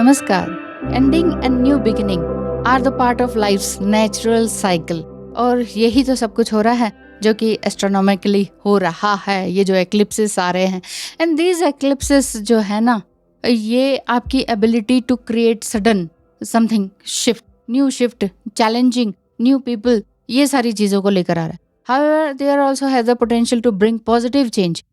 नमस्कार। Ending and new beginning are the part of life's natural cycle. और यही तो सब कुछ हो रहा है जो कि एस्ट्रोनॉमिकली हो रहा है। ये जो एक्लिप्सेस आ रहे हैं एंड दीज एक्लिप्सेस जो है ना, ये आपकी ability to create sudden something shift, challenging, new people, ये सारी चीज़ों को लेकर आ रहा है। However they are also has the potential to bring positive change.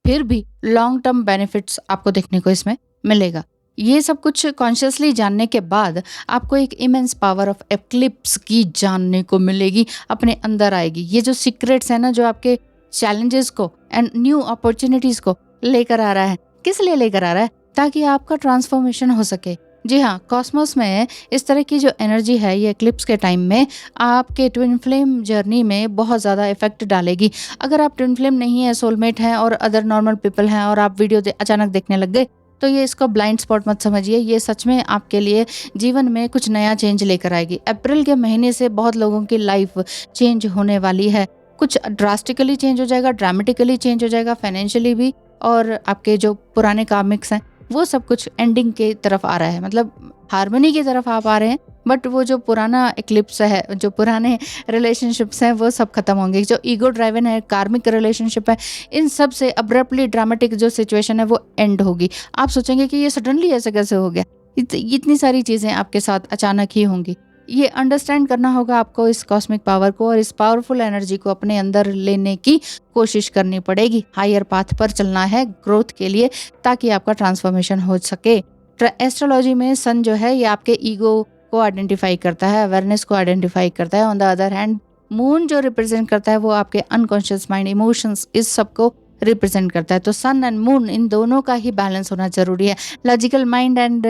फिर भी लॉन्ग टर्म बेनिफिट्स आपको देखने को इसमें मिलेगा। ये सब कुछ कॉन्शियसली जानने के बाद आपको एक इमेंस पावर ऑफ एक्लिप्स की जानने को मिलेगी, अपने अंदर आएगी। ये जो सीक्रेट्स है ना, जो आपके चैलेंजेस को एंड न्यू अपॉर्चुनिटीज को लेकर आ रहा है, किस लिए लेकर आ रहा है? ताकि आपका ट्रांसफॉर्मेशन हो सके। जी हाँ, कॉस्मोस में इस तरह की जो एनर्जी है, ये एक्लिप्स के टाइम में आपके ट्विन फ्लेम जर्नी में बहुत ज़्यादा इफेक्ट डालेगी। अगर आप ट्विन फ्लेम नहीं है, सोलमेट हैं और अदर नॉर्मल पीपल हैं और आप वीडियो अचानक देखने लग गए, तो ये इसको ब्लाइंड स्पॉट मत समझिए। ये सच में आपके लिए जीवन में कुछ नया चेंज लेकर आएगी। अप्रैल के महीने से बहुत लोगों की लाइफ चेंज होने वाली है। कुछ ड्रास्टिकली चेंज हो जाएगा, ड्रामेटिकली चेंज हो जाएगा, फाइनेंशियली भी, और आपके जो पुराने कार्मिक्स हैं वो सब कुछ एंडिंग के तरफ आ रहा है, मतलब हार्मनी की तरफ आप आ रहे हैं। बट वो जो पुराना एक्लिप्स है, जो पुराने रिलेशनशिप्स हैं, वो सब खत्म होंगे। जो ईगो ड्राइवन है, कार्मिक रिलेशनशिप है, इन सब से अब्रप्टली ड्रामेटिक जो सिचुएशन है वो एंड होगी। आप सोचेंगे कि ये सडनली ऐसे कैसे हो गया। इतनी सारी चीज़ें आपके साथ अचानक ही होंगी। ये अंडरस्टैंड करना होगा आपको, इस कॉस्मिक पावर को और इस पावरफुल एनर्जी को अपने अंदर लेने की कोशिश करनी पड़ेगी। हायर पाथ पर चलना है ग्रोथ के लिए, ताकि आपका ट्रांसफॉर्मेशन हो सके। एस्ट्रोलॉजी में सन जो है, ये आपके ईगो को आइडेंटिफाई करता है, अवेयरनेस को आइडेंटिफाई करता है। On the other hand moon जो रिप्रेजेंट करता है वो आपके अनकॉन्शियस माइंड, इमोशंस, इस सब को रिप्रेजेंट करता है। तो सन एंड मून, इन दोनों का ही बैलेंस होना जरूरी है। लॉजिकल माइंड एंड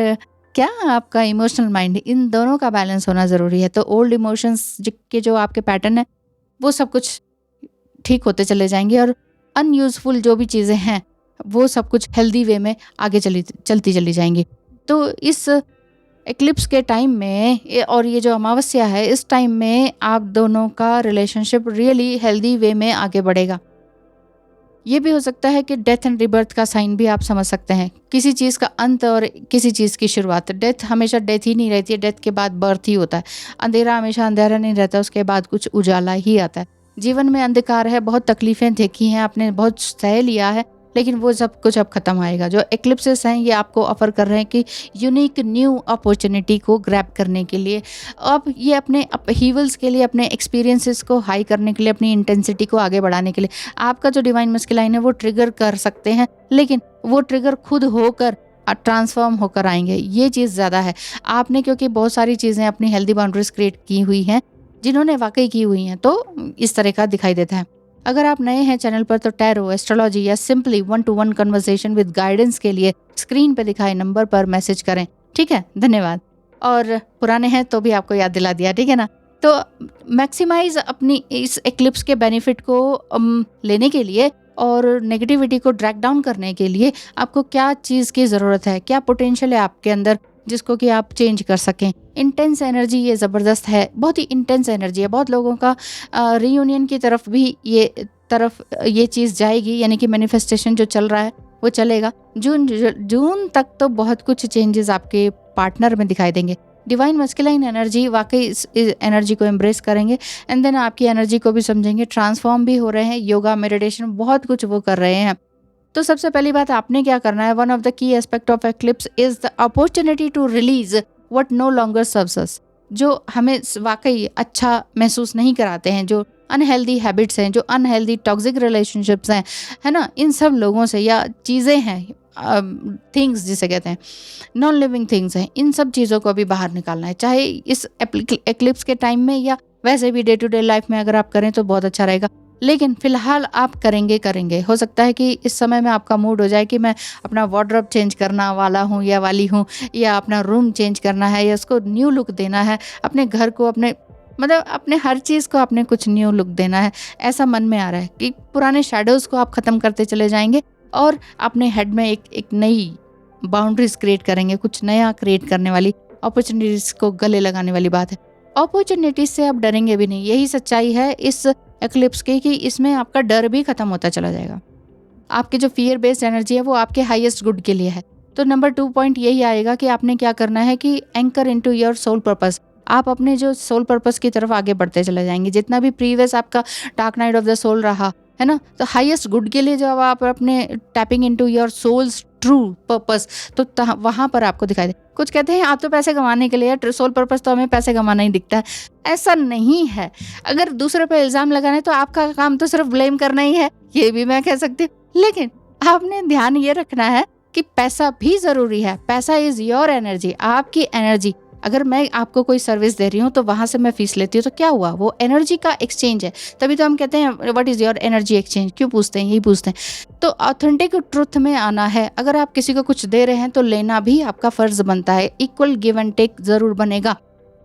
क्या आपका इमोशनल माइंड, इन दोनों का बैलेंस होना जरूरी है। तो ओल्ड इमोशंस के जो आपके पैटर्न है वो सब कुछ ठीक होते चले जाएंगे, और अनयूजफुल जो भी चीज़ें हैं वो सब कुछ हेल्दी वे में आगे चलती चली जाएंगी। तो इस एक्लिप्स के टाइम में और ये जो अमावस्या है, इस टाइम में आप दोनों का रिलेशनशिप रियली हेल्दी वे में आगे बढ़ेगा। ये भी हो सकता है कि डेथ एंड रिबर्थ का साइन भी आप समझ सकते हैं। किसी चीज़ का अंत और किसी चीज़ की शुरुआत। डेथ हमेशा डेथ ही नहीं रहती है, डेथ के बाद बर्थ ही होता है। अंधेरा हमेशा अंधेरा नहीं रहता, उसके बाद कुछ उजाला ही आता है। जीवन में अंधकार है, बहुत तकलीफें देखी हैं आपने, बहुत सह लिया है, लेकिन वो सब कुछ अब खत्म आएगा। जो एक्लिप्सेस हैं ये आपको ऑफर कर रहे हैं कि यूनिक न्यू अपॉर्चुनिटी को ग्रैब करने के लिए, अब ये अपने अपहीवल्स के लिए, अपने एक्सपीरियंसेस को हाई करने के लिए, अपनी इंटेंसिटी को आगे बढ़ाने के लिए आपका जो डिवाइन मस्कुलाइन है वो ट्रिगर कर सकते हैं, लेकिन वो ट्रिगर खुद होकर ट्रांसफॉर्म होकर आएंगे। ये चीज़ ज़्यादा है आपने, क्योंकि बहुत सारी चीज़ें अपनी हेल्दी बाउंड्रीज क्रिएट की हुई हैं, जिन्होंने वाकई की हुई हैं, तो इस तरह का दिखाई देता है। अगर आप नए हैं चैनल पर तो टैरो, एस्ट्रोलॉजी या simply 1-to-1 conversation with guidance के लिए स्क्रीन पे दिखाए नंबर पर मैसेज करें। ठीक है, धन्यवाद। और पुराने हैं तो भी आपको याद दिला दिया, ठीक है ना। तो मैक्सिमाइज अपनी इस एक्लिप्स के बेनिफिट को लेने के लिए और नेगेटिविटी को ड्रैग डाउन करने के लिए आपको क्या चीज़ की ज़रूरत है, क्या पोटेंशियल है आपके अंदर जिसको कि आप चेंज कर सकें। इंटेंस एनर्जी ये ज़बरदस्त है, बहुत ही इंटेंस एनर्जी है। बहुत लोगों का रीयूनियन की तरफ भी ये चीज़ जाएगी, यानी कि मैनिफेस्टेशन जो चल रहा है वो चलेगा। जून तक तो बहुत कुछ चेंजेस आपके पार्टनर में दिखाई देंगे। डिवाइन मस्कुलाइन एनर्जी, वाकई इस एनर्जी को एम्ब्रेस करेंगे एंड देन आपकी एनर्जी को भी समझेंगे। ट्रांसफॉर्म भी हो रहे हैं, योगा, मेडिटेशन, बहुत कुछ वो कर रहे हैं। तो सबसे पहली बात आपने क्या करना है, one of the key aspect of eclipse is the opportunity to release what no longer serves us. जो हमें वाकई अच्छा महसूस नहीं कराते हैं, जो अनहेल्दी हैबिट्स हैं, जो अनहेल्दी टॉक्सिक रिलेशनशिप्स हैं, है ना, इन सब लोगों से, या चीज़ें हैं, थिंग्स जिसे कहते हैं, नॉन लिविंग थिंग्स हैं, इन सब चीज़ों को अभी बाहर निकालना है। चाहे इस एक्लिप्स के टाइम में या वैसे भी डे टू डे लाइफ में अगर आप करें तो बहुत अच्छा रहेगा। लेकिन फिलहाल आप करेंगे। हो सकता है कि इस समय में आपका मूड हो जाए कि मैं अपना वार्डरोब चेंज करना वाला हूँ या वाली हूँ, या अपना रूम चेंज करना है, या उसको न्यू लुक देना है, अपने घर को, अपने हर चीज़ को आपने कुछ न्यू लुक देना है। ऐसा मन में आ रहा है कि पुराने शैडोज़ को आप ख़त्म करते चले जाएंगे और अपने हेड में एक नई बाउंड्रीज क्रिएट करेंगे, कुछ नया क्रिएट करने वाली, अपॉर्चुनिटीज़ को गले लगाने वाली बात है। अपॉर्चुनिटीज से आप डरेंगे भी नहीं, यही सच्चाई है इस एक्लिप्स की, कि इसमें आपका डर भी खत्म होता चला जाएगा। आपकी जो फियर बेस्ड एनर्जी है वो आपके हाईएस्ट गुड के लिए है। तो नंबर 2 पॉइंट यही आएगा कि आपने क्या करना है कि anchor into your soul purpose. आप अपने जो सोल पर्पस की तरफ आगे बढ़ते चले जाएंगे। जितना भी प्रीवियस आपका dark night of the soul रहा है ना, तो हाईएस्ट गुड के लिए जब आप अपने tapping into your soul's true purpose, तो वहां पर आपको दिखाई दे। कुछ कहते हैं आप तो पैसे कमाने के लिए, सोल पर्पस तो हमें पैसे कमाना ही दिखता है। ऐसा नहीं है। अगर दूसरे पे इल्जाम लगाना है तो आपका काम तो सिर्फ ब्लेम करना ही है, ये भी मैं कह सकती हूँ। लेकिन आपने ध्यान ये रखना है कि पैसा भी जरूरी है। पैसा इज योर एनर्जी, आपकी एनर्जी। अगर मैं आपको कोई सर्विस दे रही हूँ तो वहां से मैं फीस लेती हूँ, तो क्या हुआ, वो एनर्जी का एक्सचेंज है। तभी तो हम कहते हैं what is your energy exchange. क्यों पूछते हैं, यही पूछते हैं। तो ऑथेंटिक ट्रुथ में आना है। अगर आप किसी को कुछ दे रहे हैं तो लेना भी आपका फर्ज बनता है। इक्वल गिव एंड टेक जरूर बनेगा।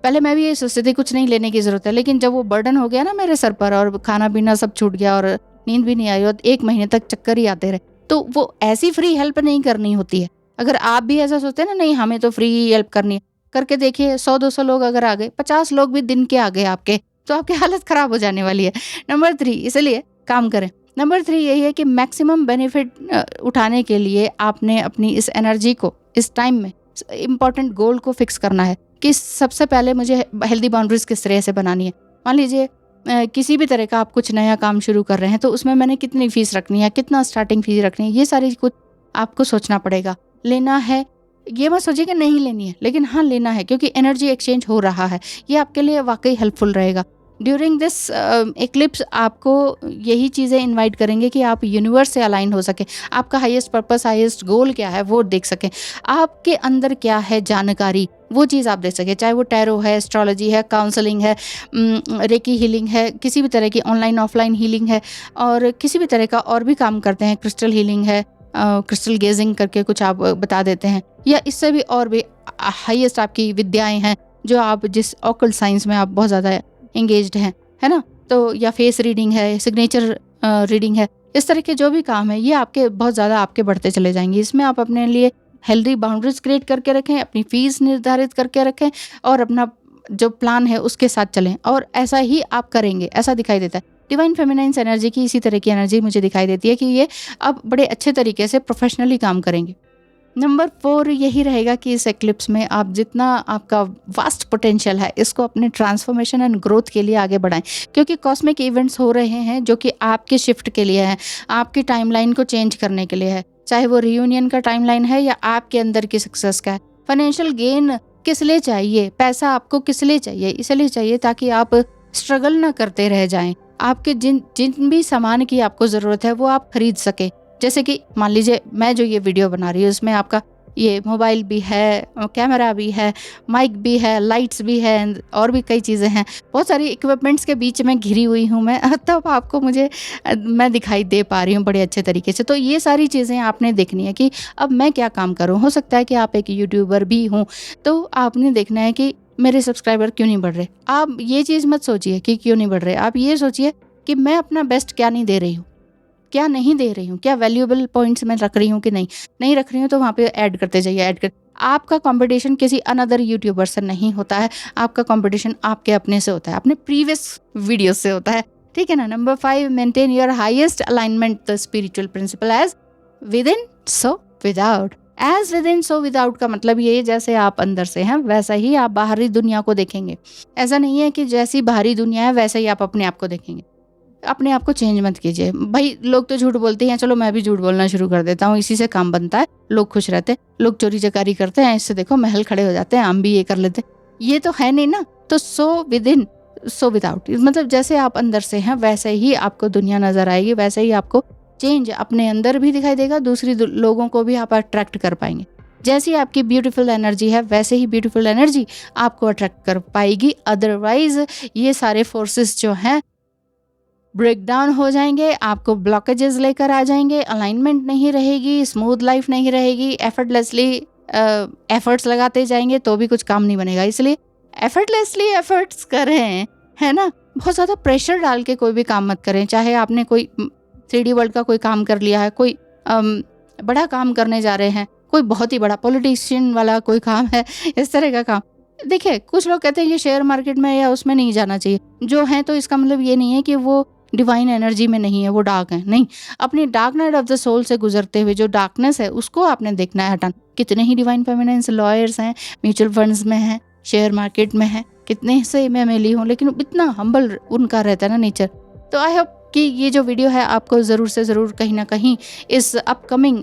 पहले मैं भी ये सोचती थी कुछ नहीं लेने की जरूरत है, लेकिन जब वो बर्डन हो गया ना मेरे सर पर, और खाना पीना सब छूट गया और नींद भी नहीं आई और 1 महीने तक चक्कर ही आते रहे, तो वो ऐसी फ्री हेल्प नहीं करनी होती है। अगर आप भी ऐसा सोचते हैं ना, नहीं हमें तो फ्री हेल्प करनी है, करके देखिए 100-200 लोग अगर आ गए, 50 लोग भी दिन के आ गए आपके, तो आपकी हालत खराब हो जाने वाली है। नंबर 3, इसलिए काम करें। नंबर 3 यही है कि मैक्सिमम बेनिफिट उठाने के लिए आपने अपनी इस एनर्जी को इस टाइम में इम्पोर्टेंट गोल को फिक्स करना है कि सबसे पहले मुझे हेल्दी बाउंड्रीज किस तरह से बनानी है। मान लीजिए किसी भी तरह का आप कुछ नया काम शुरू कर रहे हैं, तो उसमें मैंने कितनी फीस रखनी है, कितना स्टार्टिंग फीस रखनी है, ये सारी कुछ आपको सोचना पड़ेगा। लेना है, ये मत सोचिए कि नहीं लेनी है, लेकिन हाँ लेना है, क्योंकि एनर्जी एक्सचेंज हो रहा है। ये आपके लिए वाकई हेल्पफुल रहेगा। ड्यूरिंग दिस एक्लिप्स आपको यही चीज़ें इनवाइट करेंगे कि आप यूनिवर्स से अलाइन हो सके, आपका हाईएस्ट पर्पस, हाईएस्ट गोल क्या है वो देख सकें, आपके अंदर क्या है जानकारी, वो चीज़ आप देख सकें। चाहे वो टैरो है, एस्ट्रोलॉजी है, काउंसलिंग है, रेकी हीलिंग है, किसी भी तरह की ऑनलाइन ऑफलाइन हीलिंग है, और किसी भी तरह का और भी काम करते हैं, क्रिस्टल हीलिंग है, क्रिस्टल गेजिंग करके कुछ आप बता देते हैं, या इससे भी और भी हाईएस्ट आपकी विद्याएं हैं जो आप जिस ऑकल्ट साइंस में आप बहुत ज़्यादा एंगेज्ड हैं, है ना, तो या फेस रीडिंग है, सिग्नेचर रीडिंग है, इस तरह के जो भी काम है ये आपके बहुत ज़्यादा आपके बढ़ते चले जाएंगे। इसमें आप अपने लिए हेल्दी बाउंड्रीज क्रिएट करके रखें, अपनी फीस निर्धारित करके रखें, और अपना जो प्लान है उसके साथ चलें, और ऐसा ही आप करेंगे, ऐसा दिखाई देता है। डिवाइन फेमिनाइन एनर्जी की इसी तरह की एनर्जी मुझे दिखाई देती है कि ये अब बड़े अच्छे तरीके से प्रोफेशनली काम करेंगे। नंबर 4 यही रहेगा कि इस एक्लिप्स में आप जितना आपका वास्ट पोटेंशियल है इसको अपने ट्रांसफॉर्मेशन एंड ग्रोथ के लिए आगे बढ़ाएं, क्योंकि कॉस्मिक इवेंट्स हो रहे हैं जो कि आपके शिफ्ट के लिए है, आपकी टाइमलाइन को चेंज करने के लिए है। चाहे वो रियूनियन का टाइमलाइन है या आपके अंदर की सक्सेस का है। फाइनेंशियल गेन किस लिए चाहिए, पैसा आपको किस लिए चाहिए, इसलिए चाहिए ताकि आप स्ट्रगल ना करते रह जाएं। आपके जिन भी सामान की आपको ज़रूरत है वो आप खरीद सके। जैसे कि मान लीजिए मैं जो ये वीडियो बना रही हूँ, इसमें आपका ये मोबाइल भी है, कैमरा भी है, माइक भी है, लाइट्स भी है, और भी कई चीज़ें हैं। बहुत सारी इक्विपमेंट्स के बीच में घिरी हुई हूँ मैं, तब आपको मैं दिखाई दे पा रही हूँ बड़े अच्छे तरीके से। तो ये सारी चीज़ें आपने देखनी है कि अब मैं क्या काम करूँ। हो सकता है कि आप एक यूट्यूबर भी हों, तो आपने देखना है कि मेरे सब्सक्राइबर क्यों नहीं बढ़ रहे। आप ये चीज़ मत सोचिए कि क्यों नहीं बढ़ रहे, आप ये सोचिए कि मैं अपना बेस्ट क्या नहीं दे रही हूँ, क्या नहीं दे रही हूँ, क्या वैल्यूएबल पॉइंट्स मैं रख रही हूँ कि नहीं रख रही हूँ, तो वहाँ पे ऐड करते जाइए, ऐड कर। आपका कंपटीशन किसी अनदर यूट्यूबर से नहीं होता है, आपका कंपटीशन आपके अपने से होता है, अपने प्रीवियस वीडियो से होता है, ठीक है ना। Number 5, maintain your highest alignment the spiritual principle as within so without. As within so without का मतलब ये, जैसे आप अंदर से हैं वैसा ही आप बाहरी दुनिया को देखेंगे। ऐसा नहीं है कि जैसी बाहरी दुनिया है वैसे ही आप अपने आप को देखेंगे। अपने आप को चेंज मत कीजिए। भाई लोग तो झूठ बोलते हैं, चलो मैं भी झूठ बोलना शुरू कर देता हूँ, इसी से काम बनता है, लोग खुश रहते हैं। लोग चोरी चकारी करते हैं, इससे देखो महल खड़े हो जाते हैं, हम भी ये कर लेते हैं, ये तो है नहीं ना। तो so with in so without, मतलब जैसे आप अंदर से हैं वैसे ही आपको दुनिया नजर आएगी, वैसे ही आपको चेंज अपने अंदर भी दिखाई देगा, दूसरी लोगों को भी आप अट्रैक्ट कर पाएंगे। जैसी आपकी ब्यूटीफुल एनर्जी है वैसे ही ब्यूटीफुल एनर्जी आपको अट्रैक्ट कर पाएगी। अदरवाइज ये सारे फोर्सेस जो हैं ब्रेक डाउन हो जाएंगे, आपको ब्लॉकेजेस लेकर आ जाएंगे, अलाइनमेंट नहीं रहेगी, स्मूथ लाइफ नहीं रहेगी, एफर्टलेसली एफर्ट्स लगाते जाएंगे तो भी कुछ काम नहीं बनेगा। इसलिए एफर्टलेसली एफर्ट्स करें, है ना। बहुत ज़्यादा प्रेशर डाल के कोई भी काम मत करें। चाहे आपने कोई 3D वर्ल्ड का कोई काम कर लिया है, कोई बड़ा काम करने जा रहे हैं, कोई बहुत ही बड़ा पॉलिटिशियन वाला कोई काम है, इस तरह का काम। देखिए कुछ लोग कहते हैं कि शेयर मार्केट में या उसमें नहीं जाना चाहिए, जो है तो इसका मतलब ये नहीं है कि वो डिवाइन एनर्जी में नहीं है, वो डार्क है, नहीं। अपनी dark night of the soul से गुजरते हुए जो डार्कनेस है उसको आपने देखना है हटाना। कितने ही डिवाइन फेमिनिन्स लॉयर्स हैं, म्यूचुअल फंड्स में हैं, शेयर मार्केट में हैं, कितने से मैं मिली हूँ, लेकिन इतना हम्बल उनका रहता है ना नेचर। तो आई होप कि ये जो वीडियो है आपको ज़रूर से ज़रूर कहीं ना कहीं इस अपकमिंग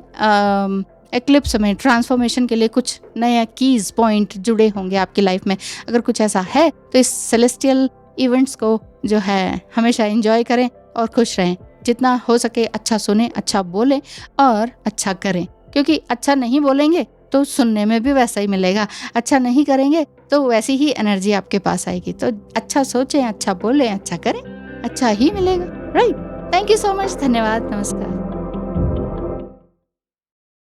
एक्लिप्स में ट्रांसफॉर्मेशन के लिए कुछ नया कीज पॉइंट जुड़े होंगे आपकी लाइफ में। अगर कुछ ऐसा है तो इस सेलेस्टियल इवेंट्स को जो है हमेशा एंजॉय करें और खुश रहें। जितना हो सके अच्छा सुने, अच्छा बोलें और अच्छा करें, क्योंकि अच्छा नहीं बोलेंगे तो सुनने में भी वैसा ही मिलेगा, अच्छा नहीं करेंगे तो वैसी ही एनर्जी आपके पास आएगी। तो अच्छा सोचें, अच्छा बोलें, अच्छा करें, अच्छा ही मिलेगा, right. Thank you so much, धन्यवाद, नमस्कार।